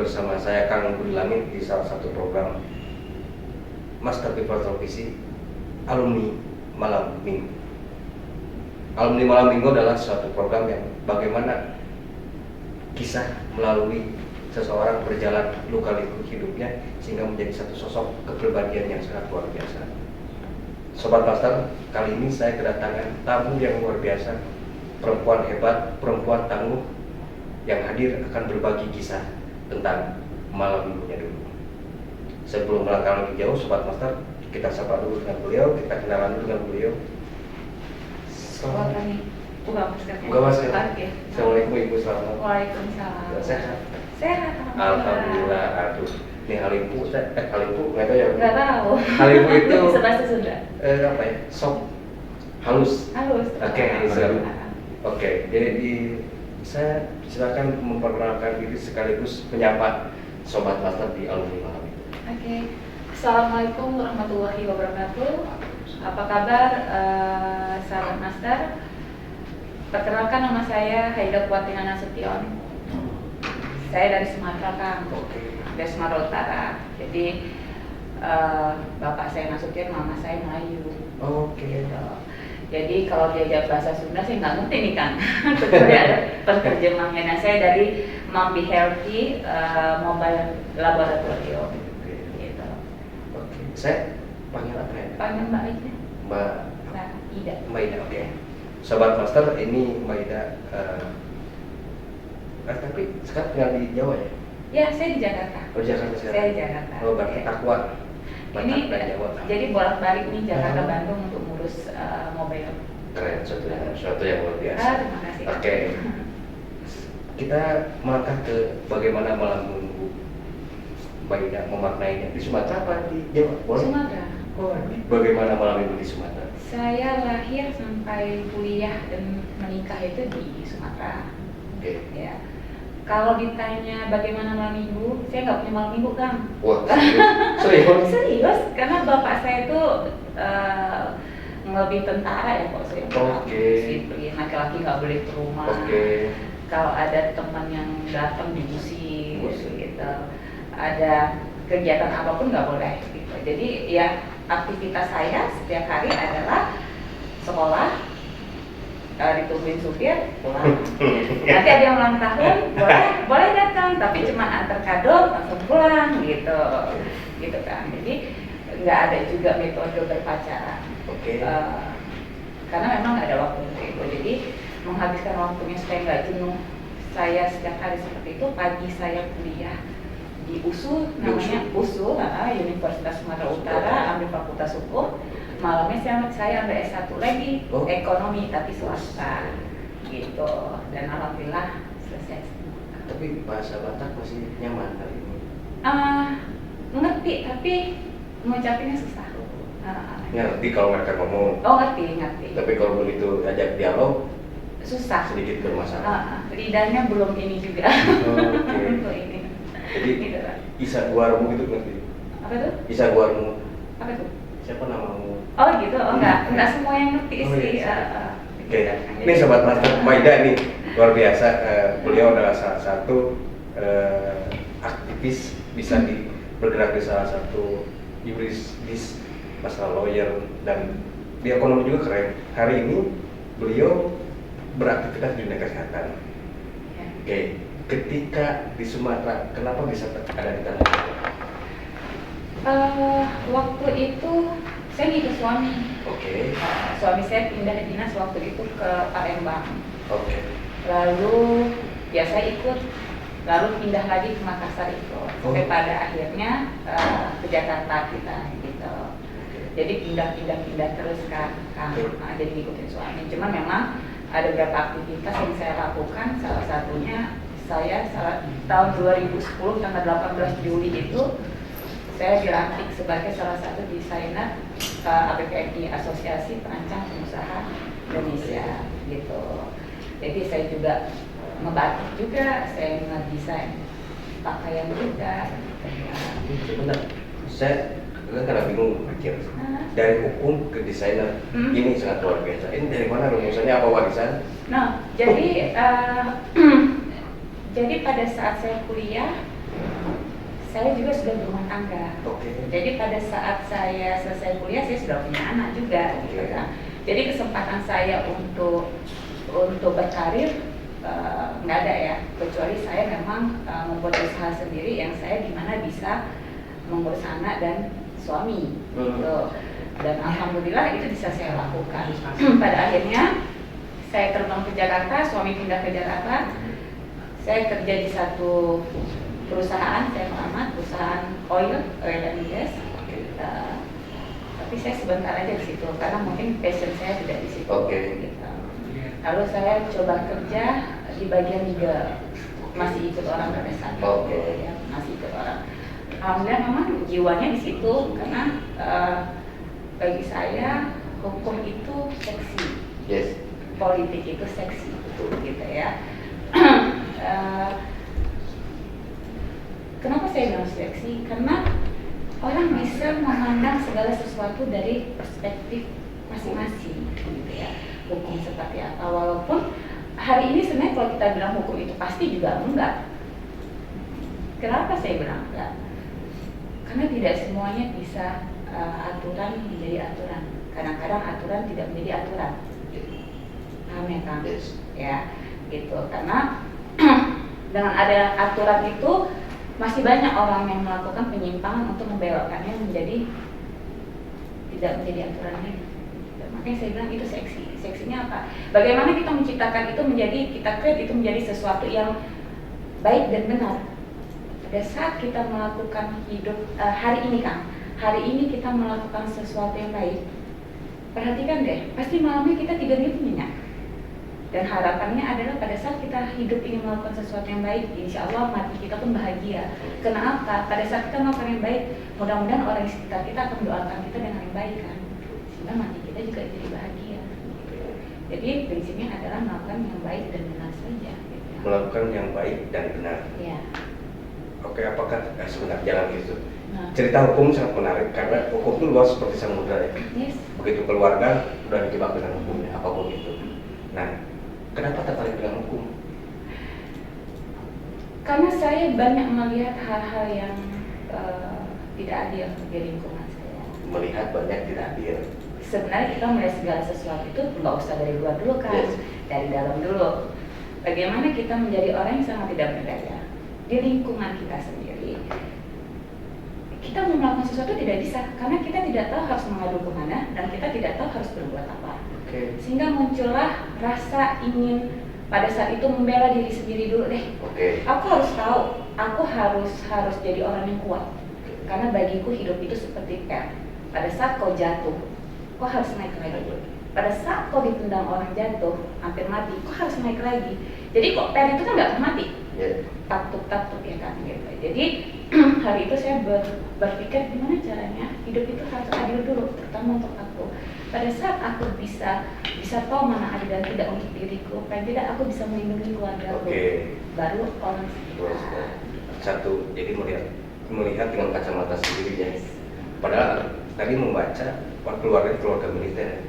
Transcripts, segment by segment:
bersama saya Kang Budi Langit di salah satu program Master People Televisi Alumni Malam Minggu. Alumni Malam Minggu adalah suatu program yang bagaimana kisah melalui seseorang berjalan luka-liku hidupnya sehingga menjadi satu sosok kepribadian yang sangat luar biasa. Sobat Master, kali ini saya kedatangan tamu yang luar biasa, perempuan hebat, perempuan tangguh yang hadir akan berbagi kisah tentang malam minggunya dulu. Sebelum melangkah lebih jauh, Sobat Master, kita sapa dulu dengan beliau, kita kenalan dulu dengan beliau. Buka masker. Assalamualaikum Ibu, selamat. Waalaikumsalam. Sehat? Sehat. Alhamdulillah. Aduh, nih Halimpu, Halimpu nggak tahu ya? Nggak tahu. Halimpu itu Bisa bahasa Sunda. apa ya? Sop halus. Halus. Oke, jadi saya silakan memperkenalkan diri sekaligus menyapa Sobat Master di Alumni Malam Minggu. Oke. Assalamualaikum warahmatullahi wabarakatuh. Apa kabar, sahabat Master? Perkenalkan, nama saya Haida Kuatina Nasution. Saya dari Sumatera, Kang. Dari Sumatera Utara. Jadi bapak saya Nasution, mama saya Melayu. Gitu. Jadi kalau diajak bahasa Sunda saya nggak ngerti nih, Kang. Kecuali ada penerjemahnya. Nah, saya dari Mom Be Healthy Mobile Laboratorium. Gitu. Oke. Saya panggil apa ya? Panggil Mbak Ida. Mbak Ida. Mbak Ida, oke. Sobat Master, ini Mbak Ida. Tapi sekarang tinggal di Jawa ya? Ya, saya di Jakarta. Oh, Jakarta sekarang. Saya di Jakarta. Oh, berarti takwa. Ini Jawa. jadi bolak-balik nih Jakarta Bandung untuk ngurus mobil. Keren, suatu yang luar biasa. Terima kasih. Oke. Kita melangkah ke bagaimana malam minggu Mbak Ida memaknainya di Sumatera apa di Jawa? Boleh? Sumatera. Oh, bagaimana malam minggu di Sumatera? Saya lahir sampai kuliah dan menikah itu di Sumatera. Oke. Ya. Kalau ditanya bagaimana malam minggu, saya nggak punya malam minggu, Kang. Wah, serius? Serius, karena bapak saya itu lebih tentara ya, kok saya disiplin, laki-laki nggak boleh ke rumah. Kalau ada teman yang datang diusir, gitu. Ada kegiatan apapun nggak boleh. Gitu. Jadi ya aktivitas saya setiap hari adalah sekolah, ditungguin supir, pulang. Nanti ada yang ulang tahun, boleh datang, tapi cuma antar kado langsung pulang, gitu kan. Jadi nggak ada juga metode berpacaran. Karena memang ada waktu untuk itu. Jadi menghabiskan waktunya supaya nggak jenuh. Saya setiap hari seperti itu. Pagi saya kuliah di USU, namanya USU, Universitas Sumatera Utara, ambil Fakultas Hukum. Malamnya saya ambil S1 lagi, ekonomi tapi swasta, gitu. Dan alhamdulillah selesai semua. Tapi bahasa Batak masih nyaman kali ini? Ngerti, tapi mengucapinnya susah. Ngerti kalau mereka ngomong? Oh, ngerti. Tapi kalau begitu ajak dialog? Susah. Sedikit bermasalah? Lidahnya belum ini juga. Untuk ini. Jadi, gitu, Isa Guarmu itu ngerti? Apa itu? Isa Guarmu. Apa itu? Siapa namamu? Oh gitu, enggak semua yang ngerti sih. Oke. Ini Sobat Master, Mbak Ida nih luar biasa. Beliau adalah salah satu aktivis, bisa bergerak di salah satu yurisdis masalah lawyer, dan di ekonomi juga keren. Hari ini beliau beraktivitas di dunia kesehatan. Oke. Ketika di Sumatera, kenapa bisa ada di tanah Jawa? Waktu itu saya ngikut suami. Suami saya pindah dinas waktu itu ke Palembang. Lalu ya saya ikut, lalu pindah lagi ke Makassar itu. Sampai pada akhirnya ke Jakarta kita gitu. Jadi pindah terus kan. Jadi ngikutin suami. Cuman memang ada beberapa aktivitas yang saya lakukan. Salah satunya saya tahun 2010 tanggal 18 Juli itu saya dilantik sebagai salah satu desainer APPNI, Asosiasi Perancang Pengusaha Indonesia, gitu. Jadi saya juga membatik juga, saya ngedesain pakaian juga. Sebentar, saya kadang bingung pikir dari hukum ke desainer, ini sangat luar biasa. Ini dari mana rumusannya, apa warisan? Nah, jadi jadi pada saat saya kuliah saya juga sudah berumah tangga. Jadi pada saat saya selesai kuliah saya sudah punya anak juga. Gitu kan. Jadi kesempatan saya untuk berkarir nggak ada ya, kecuali saya memang membuat usaha sendiri yang saya gimana bisa mengurus anak dan suami gitu. Dan alhamdulillah itu bisa saya lakukan. Pada akhirnya saya terbang ke Jakarta, suami pindah ke Jakarta. Saya kerja di satu perusahaan, saya melamar perusahaan oil and gas. Tapi saya sebentar aja di situ karena mungkin passion saya tidak di situ. Gitu. Lalu saya coba kerja di bagian legal, masih ikut orang pada saat itu, ya, masih ikut orang. Alhamdulillah memang jiwanya di situ karena bagi saya hukum itu seksi, politik itu seksi, gitu ya. Kenapa saya bilang seksi? Karena orang bisa memandang segala sesuatu dari perspektif masing-masing, gitu ya. Hukum seperti apa, walaupun hari ini sebenarnya kalau kita bilang hukum itu pasti juga enggak. Kenapa saya bilang enggak? Karena tidak semuanya bisa aturan menjadi aturan. Kadang-kadang aturan tidak menjadi aturan. Paham ya Kang? Ya, gitu. Karena dengan ada aturan itu masih banyak orang yang melakukan penyimpangan untuk membelokkannya menjadi tidak menjadi aturan lagi. Makanya saya bilang itu seksi. Seksinya apa? Bagaimana kita menciptakan itu menjadi, kita create itu menjadi sesuatu yang baik dan benar. Pada saat kita melakukan hidup hari ini Kang, hari ini kita melakukan sesuatu yang baik. Perhatikan deh, pasti malamnya kita tidurnya itu nyenyak. Dan harapannya adalah pada saat kita hidup ini melakukan sesuatu yang baik, insya Allah mati kita pun bahagia. Kenapa? Pada saat kita melakukan yang baik, mudah-mudahan orang di sekitar kita akan mendoakan kita dengan yang baik kan. Sehingga mati kita juga jadi bahagia. Jadi prinsipnya adalah melakukan yang baik dan benar saja. Gitu. Melakukan yang baik dan benar. Ya. Oke, apakah sebentar jalan gitu? Cerita hukum sangat menarik karena hukum itu luas seperti samudra ya. Begitu keluarga udah dijebak dengan hukumnya apapun itu. Nah, kenapa tertarik dengan hukum? Karena saya banyak melihat hal-hal yang tidak adil di lingkungan saya. Melihat banyak tidak adil. Sebenarnya kita melihat segala sesuatu itu nggak usah dari luar dulu kan, dari dalam dulu. Bagaimana kita menjadi orang yang sangat tidak berdaya di lingkungan kita sendiri. Kita mau melakukan sesuatu tidak bisa karena kita tidak tahu harus mengadu kemana dan kita tidak tahu harus berbuat apa. Sehingga muncullah rasa ingin pada saat itu membela diri sendiri dulu deh. Aku harus tahu, aku harus jadi orang yang kuat. Karena bagiku hidup itu seperti pel. Pada saat kau jatuh, kau harus naik lagi. Pada saat kau ditendang orang jatuh, hampir mati, kau harus naik lagi. Jadi kok pel itu kan nggak akan mati. Taktuk ya kan gitu. Jadi hari itu saya berpikir gimana caranya hidup itu harus adil dulu, terutama untuk aku. Pada saat aku bisa tahu mana adil dan tidak untuk diriku, paling tidak aku bisa melindungi keluarga aku. Baru orang sekitar. Satu, jadi melihat dengan kacamata sendiri ya. Padahal tadi membaca keluarga militer.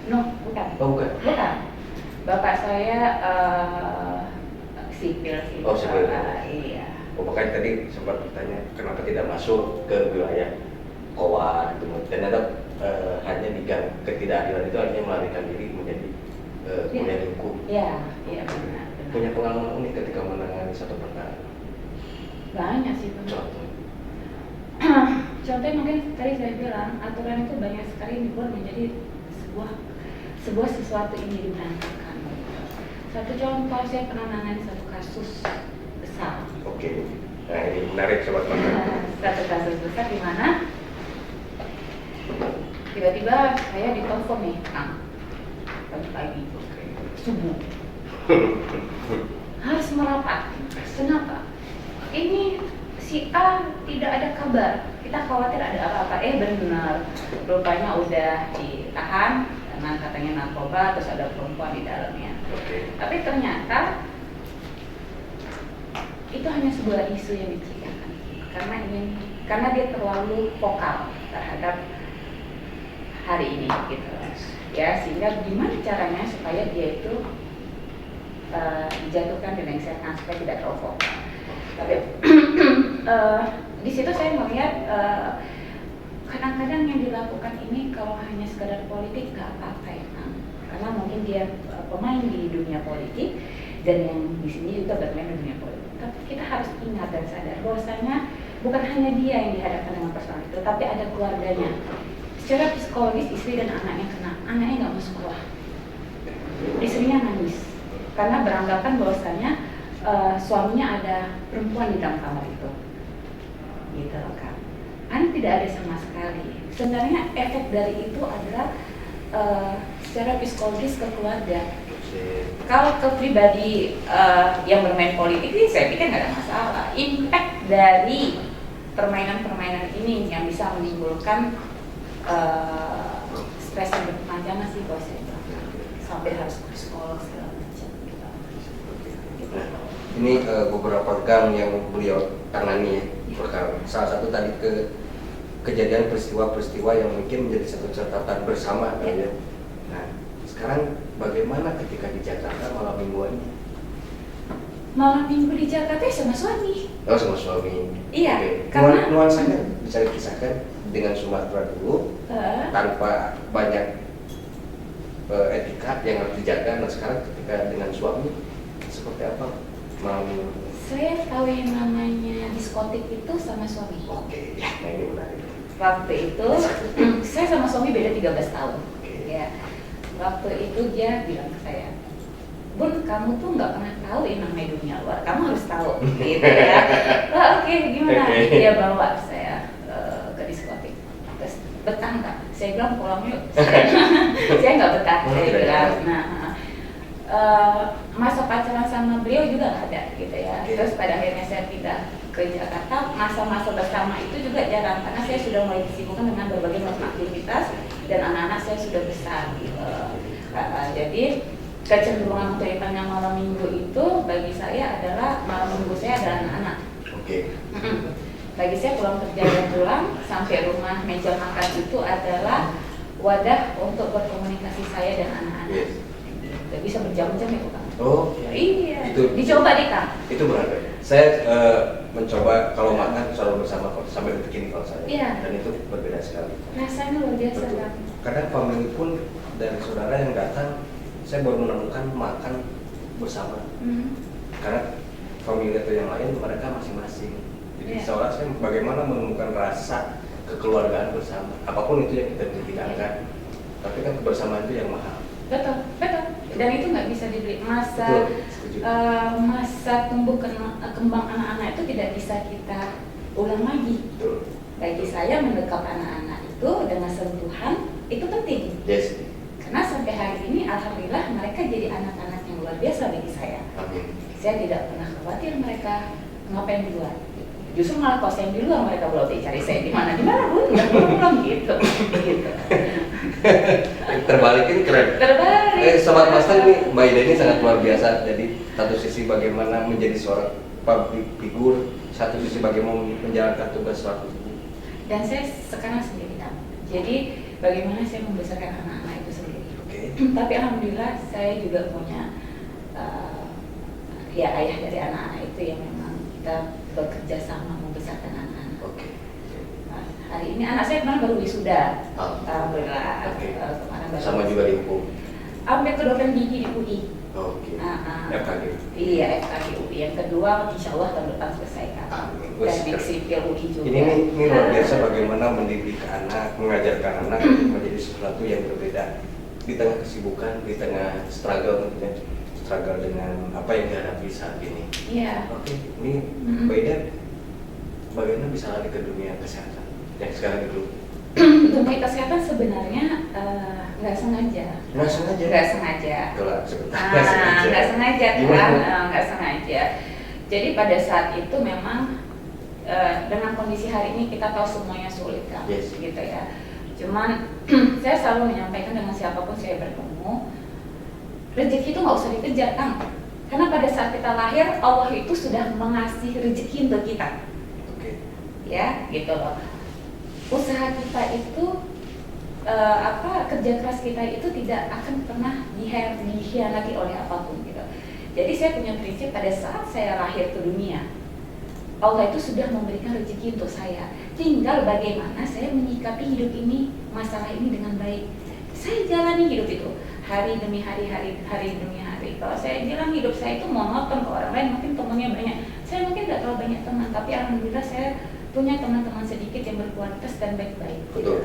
No, bukan. Oh, bukan. Bukan. Bapak saya sipil sih. Oh, sipil. Iya. Oh, makanya tadi sempat bertanya kenapa tidak masuk ke wilayah Kowa gitu. Ternyata hanya di ketidakadilan itu hanya melarikan diri menjadi kuliah di hukum. Iya, benar. Punya pengalaman unik ketika menangani satu perkara. Banyak sih Bang. Contohnya mungkin tadi saya bilang aturan itu banyak sekali dibuat menjadi sebuah sesuatu yang jadi berantakan. Satu contoh, saya pernah menangani satu kasus besar. Nah ini menarik sobat Bangga. Satu kasus besar di mana tiba-tiba saya ditelepon nih, Kang, pagi-pagi, subuh, harus merapat. Kenapa? Ini si A tidak ada kabar. Kita khawatir ada apa-apa. Benar, rupanya udah ditahan karena katanya narkoba, terus ada perempuan di dalamnya. Tapi ternyata itu hanya sebuah isu yang diceritakan karena dia terlalu vokal terhadap hari ini gitu ya, sehingga gimana caranya supaya dia itu dijatuhkan dan dilengsarkan supaya tidak terlalu vokal. Tapi di situ saya melihat kadang-kadang yang dilakukan ini kalau hanya sekedar politik nggak apa-apa ya Kang, karena mungkin dia pemain di dunia politik dan yang di sini juga bermain di dunia politik. Tapi kita harus ingat dan sadar bahwasanya bukan hanya dia yang dihadapkan dengan persoalan itu, tapi ada keluarganya. Secara psikologis istri dan anaknya kena, anaknya nggak mau sekolah, istrinya nangis karena beranggapan bahwasanya suaminya ada perempuan di dalam kamar itu, gitu kan. Tidak ada sama sekali. Sebenarnya efek dari itu adalah secara psikologis ke keluarga. Kalau ke pribadi yang bermain politik ini saya pikir nggak ada masalah. Impact dari permainan-permainan ini yang bisa menimbulkan stres yang berkepanjangan sih kalau saya bilang. Sampai harus ke psikolog segala macam. Gitu. Ini beberapa gang yang beliau tangani ya. Salah satu tadi kejadian peristiwa-peristiwa yang mungkin menjadi satu catatan bersama ya. Nah, sekarang bagaimana ketika di Jakarta malam mingguan ini? Malam minggu di Jakarta sama suami. Oh, sama suami. Iya, okay. karena nuansanya bisa dikisahkan dengan Sumatera dulu tanpa banyak etika yang harus dijaga. Nah, sekarang ketika dengan suami seperti apa malam minggu? Saya tahu yang namanya diskotik itu sama suami. Oke, nah ini menarik. Waktu itu saya sama suami beda 13 tahun. Ya. Waktu itu dia bilang ke saya, Bun, kamu tuh nggak pernah tahu yang namanya dunia luar, kamu harus tahu, gitu ya. Oke, gimana? Dia bawa saya ke diskotik. Terus betah nggak? Saya bilang pulang yuk. Saya nggak betah. Saya bilang, masa pacaran sama beliau juga nggak ada, gitu ya. Terus pada akhirnya saya pindah ke Jakarta, masa-masa bersama itu juga jarang karena saya sudah mulai disibukkan dengan berbagai macam aktivitas dan anak-anak saya sudah besar gitu. Jadi kecenderungan untuk ditanya malam minggu itu bagi saya adalah malam minggu saya adalah anak-anak. Bagi saya pulang kerja dan pulang sampai rumah meja makan itu adalah wadah untuk berkomunikasi saya dan anak-anak. Gak bisa berjam-jam itu Kang. Oh iya. Itu dicoba deh Kang. Itu berarti saya mencoba kalau makan selalu bersama sampai detik ini kalau saya. Iya. Dan itu berbeda sekali. Rasanya luar biasa Kang. Kadang family pun dari saudara yang datang, saya baru menemukan makan bersama. Karena family itu yang lain mereka masing-masing. Jadi seolah saya bagaimana menemukan rasa kekeluargaan bersama. Apapun itu yang kita bidangkan. Tapi kan kebersamaan itu yang mahal. Betul. Dan itu nggak bisa dibeli. Masa tumbuh kembang anak-anak itu tidak bisa kita ulang lagi. Betul. Bagi saya mendekap anak-anak itu dengan sentuhan itu penting. Yes. Karena sampai hari ini alhamdulillah mereka jadi anak-anak yang luar biasa bagi saya. Amin. Saya tidak pernah khawatir mereka ngapain di luar. Justru malah kalau saya di luar mereka belum cari saya di mana Bun, nggak pulang gitu. Terbalik ini keren. Terbalik. Sobat Master ini Mbak Ida ini sangat luar biasa. Jadi satu sisi bagaimana menjadi seorang public figure, satu sisi bagaimana menjalankan tugas suatu. Dan saya sekarang sendiri kan. Jadi bagaimana saya membesarkan anak-anak itu sendiri. Tapi alhamdulillah saya juga punya ayah dari anak-anak itu yang memang kita bekerja sama membesarkan anak-anak. Nah, hari ini anak saya kemarin baru wisuda. Alhamdulillah. Kemarin baru sama juga di hukum. Ambil kedokteran gigi di UI. FKG. Iya, FKG UI. Yang kedua insya Allah tahun depan selesai kan. Dan di sipil UI juga. Ini luar biasa bagaimana mendidik anak, mengajarkan anak menjadi sesuatu yang berbeda di tengah kesibukan, di tengah struggle dengan apa yang dihadapi saat ini. Iya. Ini Mbak Ida bagaimana bisa lari ke dunia kesehatan yang sekarang itu? Dunia kesehatan sebenarnya nggak sengaja. Nggak sengaja. Jadi pada saat itu memang dengan kondisi hari ini kita tahu semuanya sulit kan, gitu ya. Cuman saya selalu menyampaikan dengan siapapun saya bertemu, rezeki itu nggak usah dikejar Kang. Karena pada saat kita lahir Allah itu sudah mengasih rezeki untuk kita. Ya, gitu loh. Usaha kita itu kerja keras kita itu tidak akan pernah dikhianati oleh apapun gitu. Jadi saya punya prinsip pada saat saya lahir ke dunia, Allah itu sudah memberikan rezeki untuk saya. Tinggal bagaimana saya menyikapi hidup ini, masalah ini dengan baik. Saya jalani hidup itu hari demi hari, hari demi hari. Kalau saya bilang hidup saya itu monoton, ke orang lain mungkin temannya banyak. Saya mungkin tidak terlalu banyak teman, tapi alhamdulillah saya punya teman-teman sedikit yang berkualitas dan baik-baik. Betul.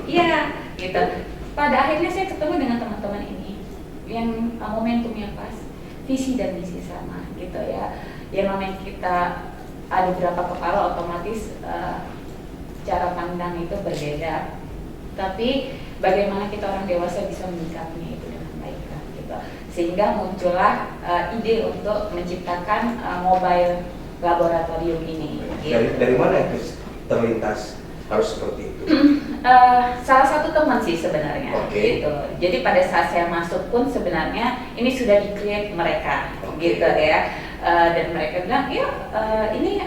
Iya, gitu. Pada akhirnya saya ketemu dengan teman-teman ini yang momentumnya pas, visi dan misi sama, gitu ya. Yang namanya kita ada berapa kepala, otomatis cara pandang itu berbeda. Tapi bagaimana kita orang dewasa bisa menyikapinya itu dengan baik, kan, gitu. Sehingga muncullah ide untuk menciptakan mobile laboratorium ini. Gitu. Dari mana itu terlintas harus seperti itu? Salah satu teman sih sebenarnya. Gitu. Jadi pada saat saya masuk pun sebenarnya ini sudah di-create mereka, gitu ya. Dan mereka bilang, ya ini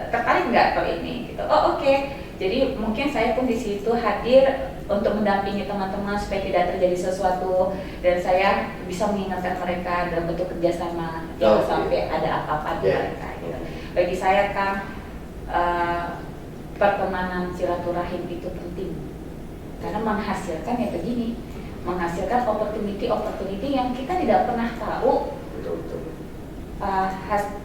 tertarik nggak kalau ini? Gitu. Oh oke. Jadi mungkin saya pun di situ hadir untuk mendampingi teman-teman supaya tidak terjadi sesuatu, dan saya bisa mengingatkan mereka dalam bentuk kerjasama, jangan sampai ada apa-apa di mereka. Gitu. Bagi saya kan pertemanan silaturahim itu penting karena menghasilkan ya begini, menghasilkan opportunity yang kita tidak pernah tahu.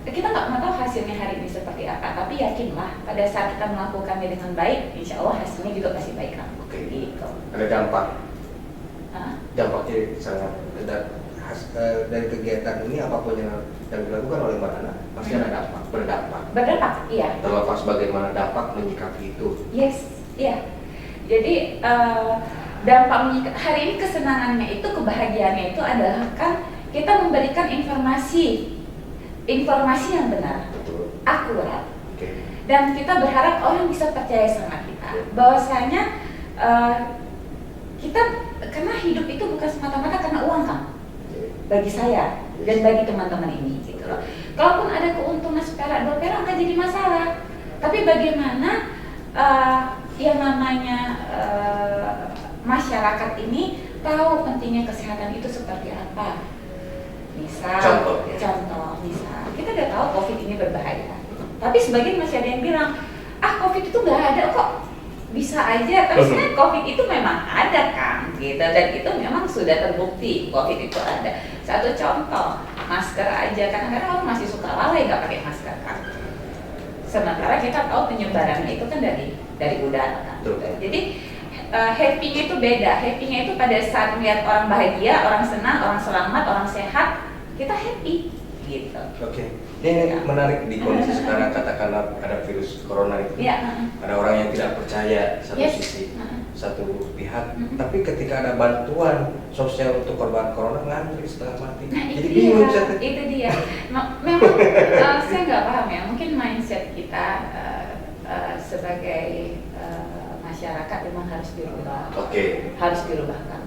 Kita nggak pernah tahu hasilnya hari ini seperti apa, tapi yakinlah pada saat kita melakukannya dengan baik, insya Allah hasilnya juga pasti baik kan. Gitu. Ada dampak. Dampaknya sangat dari kegiatan ini apapun yang dilakukan oleh Mbak Nana pasti ada dampak, berdampak. Iya. Terlepas bagaimana dampak menyikapi itu. Yes, iya. Jadi dampak hari ini, kesenangannya itu, kebahagiaannya itu adalah kan kita memberikan informasi yang benar, akurat, dan kita berharap orang bisa percaya sama kita, bahwasanya kita, karena hidup itu bukan semata-mata karena uang kan, bagi saya dan bagi teman-teman ini, gitu loh. Kalaupun ada keuntungan seperak 2 perak nggak jadi masalah, tapi bagaimana yang namanya masyarakat ini tahu pentingnya kesehatan itu seperti apa. Contoh, misal kita udah tahu COVID ini berbahaya, tapi sebagian masih ada yang bilang, COVID itu nggak ada kok, bisa aja. Tapi sebenarnya COVID itu memang ada kan, gitu, dan itu memang sudah terbukti COVID itu ada. Satu contoh, masker aja, kadang-kadang orang masih suka lalai nggak pakai masker kan. Sementara kita tahu penyebarannya itu kan dari udara kan. Jadi happy-nya itu beda. Happy-nya itu pada saat melihat orang bahagia, orang senang, orang selamat, orang sehat, kita happy gitu. Ini menarik di kondisi sekarang, katakanlah ada virus corona itu. Ada orang yang tidak percaya satu sisi, satu pihak, tapi ketika ada bantuan sosial untuk korban corona ngantri setengah mati. Jadi bingung. Itu dia. Memang saya nggak paham ya, mungkin mindset kita sebagai masyarakat memang harus dirubah. Harus dirubahkan.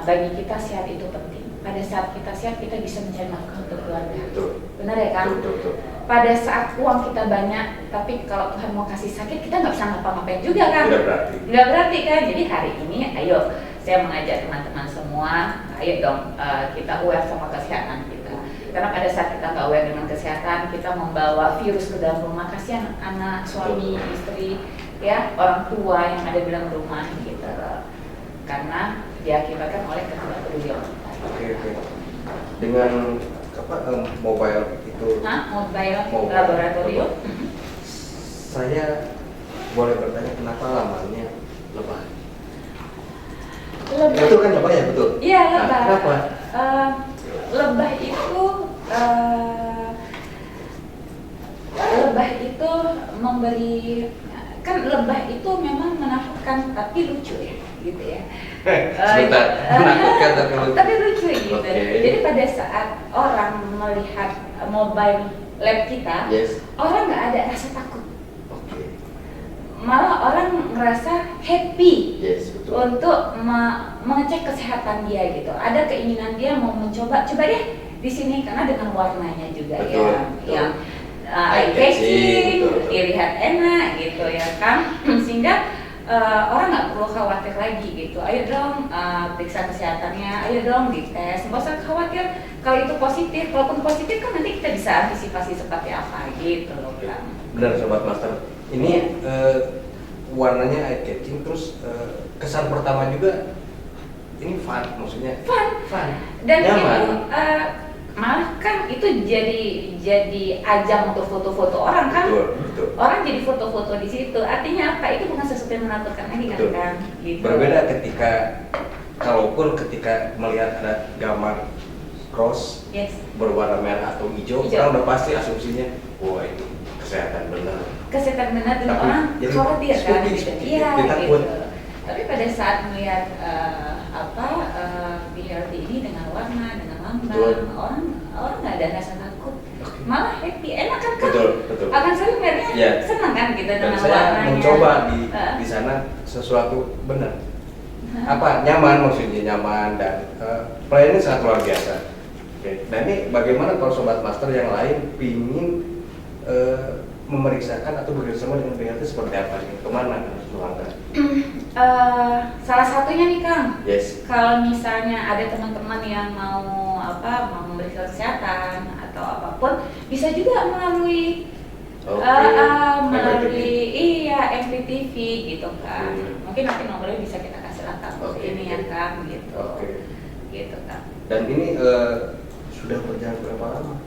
Bagi kita sehat itu penting. Pada saat kita sehat, kita bisa mencari nafkah untuk keluarga. Benar ya kan? Pada saat uang kita banyak, tapi kalau Tuhan mau kasih sakit, kita nggak bisa ngapa-ngapain juga kan? Nggak berarti kan? Jadi hari ini, ayo saya mengajak teman-teman semua, ayo dong kita aware sama kesehatan kita. Karena pada saat kita nggak aware dengan kesehatan, kita membawa virus ke dalam rumah. Kasihan anak, suami, istri, ya orang tua yang ada di dalam rumah gitu. Karena diakibatkan oleh ketidakpedulian. Dengan mobile itu, mobile laboratorium. Saya boleh bertanya kenapa lamanya lebah? Betul kan lebah ya, betul? Iya, lebah. Kenapa? Lebah itu memberi, kan lebah itu memang menakutkan tapi lucu ya, gitu ya. Sebentar, menakutkan tapi lucu gitu. Jadi pada saat orang melihat mobile lab kita, orang nggak ada rasa takut. Malah orang ngerasa happy untuk mengecek kesehatan dia gitu. Ada keinginan dia mau mencoba, coba deh di sini karena dengan warnanya juga yang eye catching, dilihat enak gitu ya kan. Sehingga orang nggak perlu khawatir lagi gitu. Ayo dong periksa kesehatannya, ayo dong dites. Nggak usah khawatir kalau itu positif. Walaupun positif kan nanti kita bisa antisipasi seperti apa gitu loh Kang. Benar Sobat Master. Ini warnanya eye catching, terus kesan pertama juga ini fun, maksudnya fun. Dan nyaman. itu malah kan itu jadi ajang untuk foto-foto orang kan. Betul. Orang jadi foto-foto di situ. Artinya apa? Itu bukan sesuatu yang menakutkan lagi kan? Gitu. Berbeda ketika melihat ada gambar cross berwarna merah atau hijau, orang udah pasti asumsinya, wah ini kesehatan benar. Kesehatan benar dan orang khawatir kan? Iya gitu. Tapi pada saat melihat Be Healthy ini dengan warna, dengan lambang, orang nggak ada rasa takut, malah happy, enak kan? Betul. Akan selalu melihatnya senang kan gitu dengan saya warnanya. mencoba di sana sesuatu benar. Nyaman, maksudnya nyaman, dan pelayanannya sangat luar biasa. Oke. Dan ini bagaimana kalau Sobat Master yang lain pingin memeriksakan atau bekerjasama dengan BHT seperti apa nih? Kemana harus melangkah? Salah satunya nih Kang, kalau misalnya ada teman-teman yang mau memeriksa kesehatan atau apapun, bisa juga melalui MPTV gitu kan. Mungkin nanti nomornya bisa kita kasih ini ya Kang gitu. Gitu Kang. Dan ini sudah berjalan berapa lama?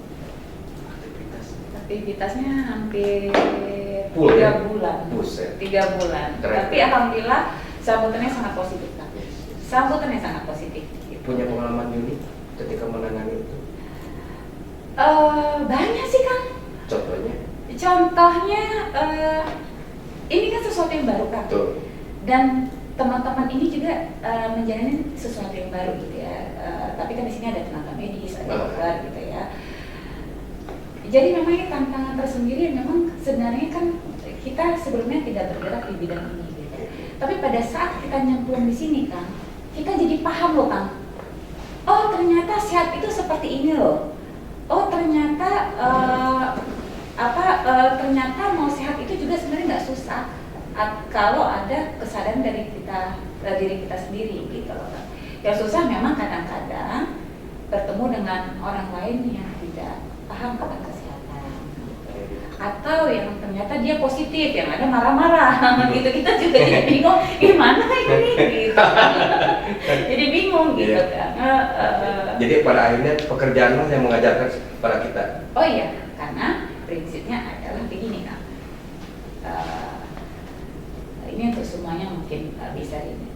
Aktivitasnya hampir 3 bulan. 3 bulan. Tapi alhamdulillah sambutannya sangat positif Kang. Sambutannya sangat positif. Gitu. Punya pengalaman unik ketika menangani itu? Banyak sih Kang. Contohnya ini kan sesuatu yang baru Kang. Dan teman-teman ini juga menjalani sesuatu yang baru gitu ya. Tapi kan di sini ada tenaga medis, ada dokter gitu ya. Jadi memang ini tantangan tersendiri. Memang sebenarnya kan kita sebelumnya tidak bergerak di bidang ini gitu. Tapi pada saat kita nyemplung di sini Kang, kita jadi paham loh Kang. Oh ternyata sehat itu seperti ini loh. Oh ternyata ternyata mau sehat itu juga sebenarnya nggak susah kalau ada kesadaran dari diri kita sendiri gitu loh. Yang susah memang kadang-kadang bertemu dengan orang lain yang tidak paham tentang kesehatan atau yang ternyata dia positif, yang ada marah-marah gitu, kita juga jadi bingung gimana ini gitu. Jadi bingung gitu kan. Jadi pada akhirnya pekerjaan yang mengajarkan pada kita. Oh iya, karena prinsipnya adalah begini Kang. Ini untuk semuanya mungkin bisa ini.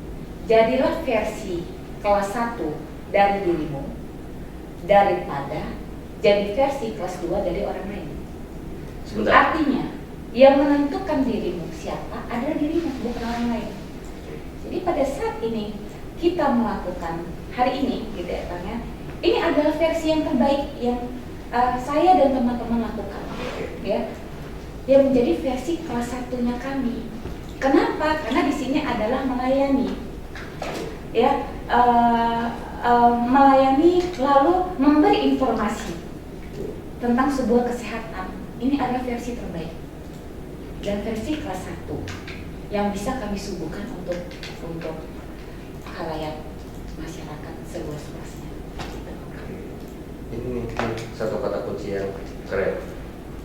Jadilah versi kelas 1 dari dirimu daripada jadi versi kelas 2 dari orang lain. Artinya, yang menentukan dirimu siapa adalah dirimu, bukan orang lain. Jadi pada saat ini kita melakukan hari ini, gitu ya Kang ya, ini adalah versi yang terbaik yang saya dan teman-teman lakukan, ya, yang menjadi versi kelas 1-nya kami. Kenapa? Karena di sini adalah melayani, ya, melayani lalu memberi informasi tentang sebuah kesehatan. Ini adalah versi terbaik dan versi kelas 1 yang bisa kami suguhkan untuk khalayak masyarakat seluas-luasnya. Ini satu kata kunci yang keren,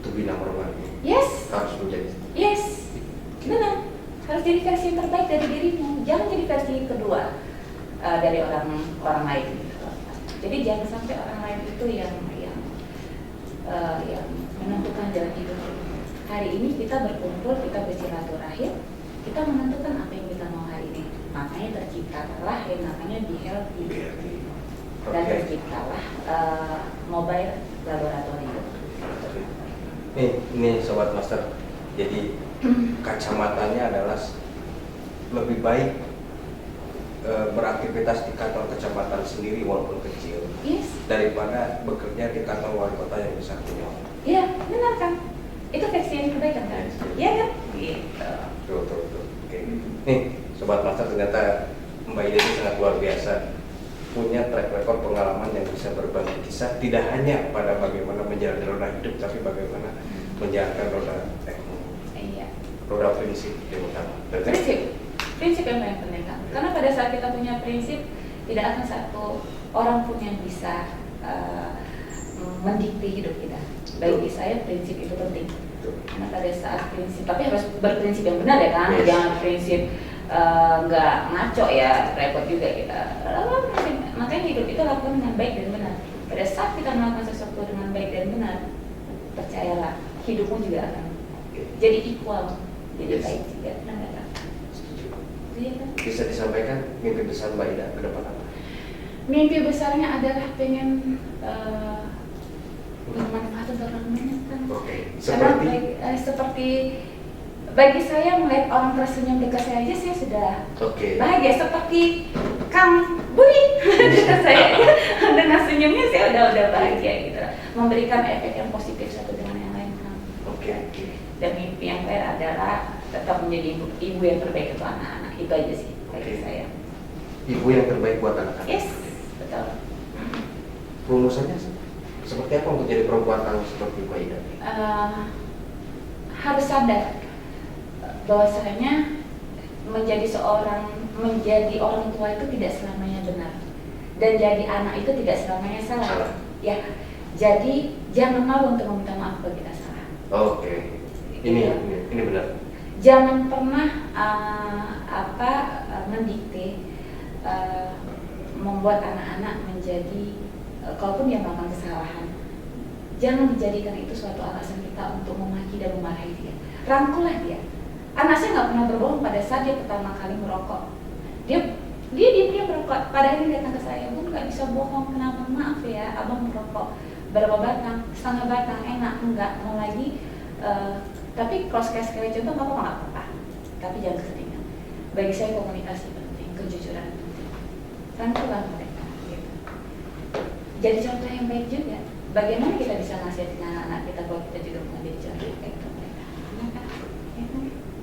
to be number one. Harus menjadi. Benar. Harus jadi versi yang terbaik dari dirimu. Jangan jadi versi kedua dari orang lain. Jadi jangan sampai orang lain itu yang menentukan jalan hidup. Hari ini kita berkumpul, kita bersilaturahim, kita menentukan apa yang kita mau hari ini. Makanya terciptalah yang namanya Be Healthy. Dan terciptalah mobile laboratorium. Ini Sobat Master. Jadi kacamatanya adalah lebih baik beraktivitas di kantor kecamatan sendiri walaupun kecil, daripada bekerja di kantor wali kota yang besar punya. Iya, benar kan? Itu versi yang terbaik kan? Iya kan? Gitu. Betul. Oke. Nih, Sobat Master, ternyata Mbak Ida ini sangat luar biasa. Punya track record pengalaman yang bisa berbagi kisah, tidak hanya pada bagaimana menjalani roda hidup, tapi bagaimana menjalankan roda teknologi. Roda prinsip yang utama. Prinsip. Prinsip yang paling penting kan. Karena pada saat kita punya prinsip, tidak akan satu orang pun yang bisa mendikte hidup kita. Bagi saya prinsip itu penting. Karena pada saat prinsip, tapi harus berprinsip yang benar ya kan. Jangan prinsip nggak ngaco ya, repot juga kita. Makanya hidup itu lakukan dengan baik dan benar. Pada saat kita melakukan sesuatu dengan baik dan benar, percayalah hidupmu juga akan jadi equal, jadi baik juga. Bisa disampaikan mimpi besar Mbak Ida ke depan apa? Mimpi besarnya adalah pengen bermanfaat untuk orang banyak kan. Seperti bagi saya melihat orang tersenyum dekat saya aja saya sudah bahagia, seperti Kang Budi dekat saya aja dengan senyumnya saya udah bahagia gitu. Memberikan efek yang positif satu dengan yang lain kan. Dan mimpi yang lain adalah tetap menjadi ibu yang terbaik untuk anak-anak. Itu aja sih bagi saya. Ibu yang terbaik buat anak-anak. Yes, betul. Rumusannya seperti apa untuk jadi perempuan tangguh seperti Mbak Ida? Harus sadar bahwasanya menjadi orang tua itu tidak selamanya benar, dan jadi anak itu tidak selamanya salah. Ya, jadi jangan malu untuk meminta maaf kalau kita salah. Ini benar. Jangan pernah mendikte membuat anak-anak menjadi kalaupun dia melakukan kesalahan, jangan dijadikan itu suatu alasan kita untuk memaki dan memarahi dia. Rangkullah dia. Anak saya nggak pernah berbohong pada saat dia pertama kali merokok. Dia merokok. Padahal dia datang ke saya, Bun nggak bisa bohong. Kenapa? Maaf ya, abang merokok berapa batang, setengah batang, enak enggak mau lagi. Tapi kalau sekali contoh nggak apa-apa. Tapi jangan keseringan. Bagi saya komunikasi penting, kejujuran penting. Rangkullah mereka. Gitu. Jadi contoh yang baik juga. Bagaimana kita bisa nasihatin anak-anak kita kalau kita juga menjadi contoh yang baik untuk mereka?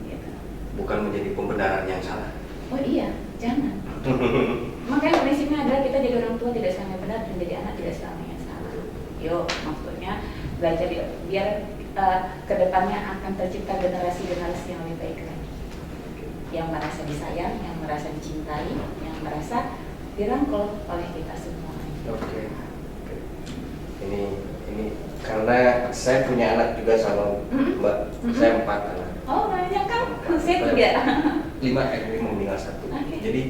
Gitu. Bukan menjadi pembenaran yang salah. Oh iya, jangan. Makanya prinsipnya adalah kita jadi orang tua tidak selamanya benar dan jadi anak tidak selamanya salah. Yuk, maksudnya belajar biar kedepannya akan tercipta generasi-generasi yang lebih baik lagi. Yang merasa disayang, yang merasa dicintai, yang merasa dirangkul oleh kita semua. Ini karena saya punya anak juga sama Mbak. Saya 4 anak. Oh banyak kan? Saya 3. 5 meninggal 1. Jadi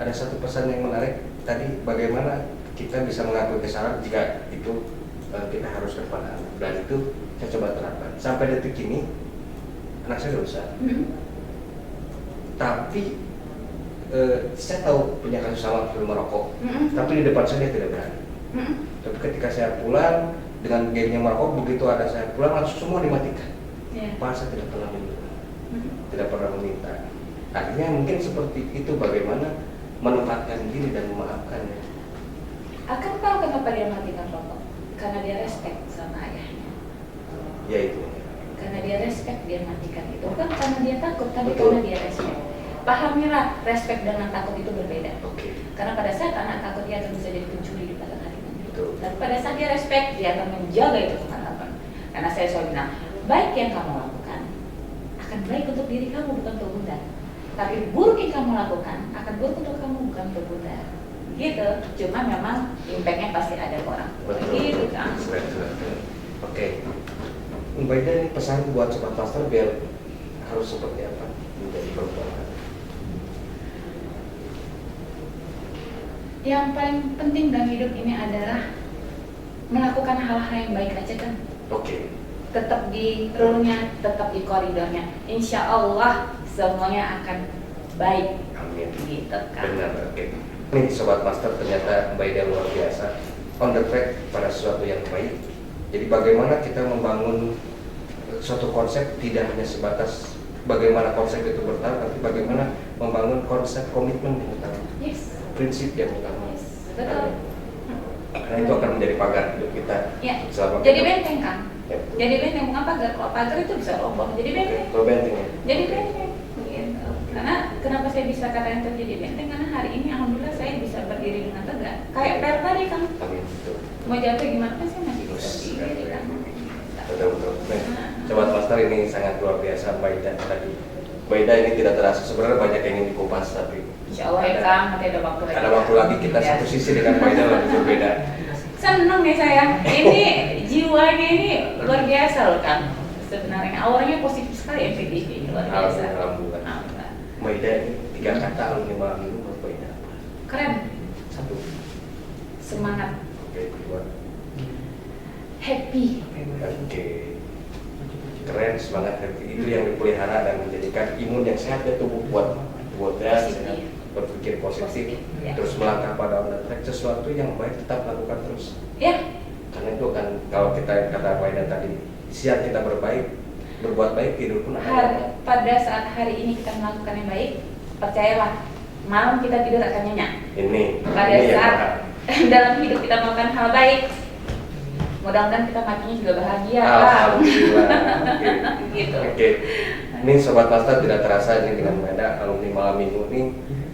ada satu pesan yang menarik tadi, bagaimana kita bisa mengakui kesalahan jika itu kita harus ke depan anak. Dan itu saya coba terapkan. Sampai detik ini anak saya dosa. Tapi saya tahu punya kasus sama film merokok. Tapi di depan saya dia tidak berani. Tapi ketika saya pulang dengan gengnya merokok, begitu ada saya pulang langsung semua dimatikan. Pak, saya tidak pernah minta, tidak pernah meminta. Akhirnya mungkin seperti itu, bagaimana menempatkan diri dan memaafkannya. Akan tahu kenapa dia matikan rokok? Karena dia respect sama ayahnya. Ya itu. Karena dia respect dia matikan itu, bukan karena dia takut, tapi karena dia respect. Pahamilah, respect dengan takut itu berbeda. Karena pada saat anak takut dia akan bisa jadi pencuri di pada hari nanti. Dan pada saat dia respect dia akan menjaga itu kemana-mana. Karena saya selalu bilang, baik yang kamu lakukan akan baik untuk diri kamu, bukan untuk bunda. Tapi buruk yang kamu lakukan akan buruk untuk kamu, bukan untuk bunda. Gitu. Cuma memang impactnya pasti ada ke orang. Gitu kan. Mbak Ida, ini pesan buat Sobat Master biar harus seperti apa menjadi perempuan? Yang paling penting dalam hidup ini adalah melakukan hal-hal yang baik aja kan. Tetap di rule-nya, tetap di koridornya. Insya Allah semuanya akan baik. Amin. Gitu kan. Benar. Nih Sobat Master, ternyata Mbak Ida luar biasa, on the track pada sesuatu yang baik. Jadi bagaimana kita membangun suatu konsep tidak hanya sebatas bagaimana konsep itu bertahan, tapi bagaimana membangun konsep komitmen yang utama. Prinsip yang utama. Betul. Karena itu akan menjadi pagar hidup kita. Jadi benteng kan. Jadi benteng, bukan pagar. Kalau pagar itu bisa roboh. Jadi benteng. Jadi benteng. Gitu. Karena kenapa saya bisa katakan itu jadi benteng? Karena hari ini alhamdulillah saya bisa berdiri dengan tegak. Kayak Per tadi kan. Mau jatuh gimana kan saya masih bisa berdiri kan. Betul. Sobat Master, ini sangat luar biasa Mbak Ida tadi Baida ini tidak terasa, sebenarnya banyak yang ingin dikupas, tapi Insya Allah ya Kang, nanti ada waktu lagi. ada waktu lagi kita Ya. satu sisi dengan Baida lebih berbeda. Seneng nih saya, ini jiwanya ini luar biasa loh Kang. Sebenarnya auranya positif sekali MPTV, luar biasa. Alhamdulillah. Alhamdulillah. Baida ini 3 kata alumni malam minggu buat Baida apa? Keren, 1. semangat, Oke, 2. happy. Oke. Keren, semangat, happy. Itu yang dipelihara dan menjadikan imun yang sehat ya tubuh buatnya sehat, berpikir positif, Ya. terus melangkah pada on the track, sesuatu yang baik tetap lakukan terus. Ya, Karena itu kan kalau kita kata Baida tadi, siap kita berbuat baik, hidup pun akan baik. pada saat hari ini kita melakukan yang baik, percayalah, malam kita tidur akan nyenyak. Ini Pada yang saat mahal. dalam hidup kita melakukan hal baik, mudah-mudahan kita matinya juga bahagia. Kang. Alhamdulillah. Oke. Gitu. Oke. Ini Sobat Master tidak terasa ini dengan Baida alumni malam minggu ini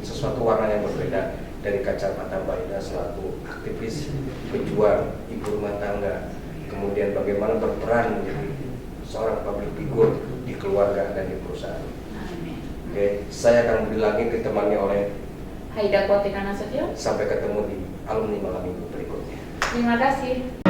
sesuatu warna yang berbeda dari kacamata Baida selaku aktivis, pejuang, ibu rumah tangga, kemudian bagaimana berperan menjadi seorang public figure di keluarga dan di perusahaan. Amin. Oke, saya akan Lagi ditemani oleh Haida Kotina Nasution. sampai ketemu di alumni malam minggu berikutnya. Terima kasih.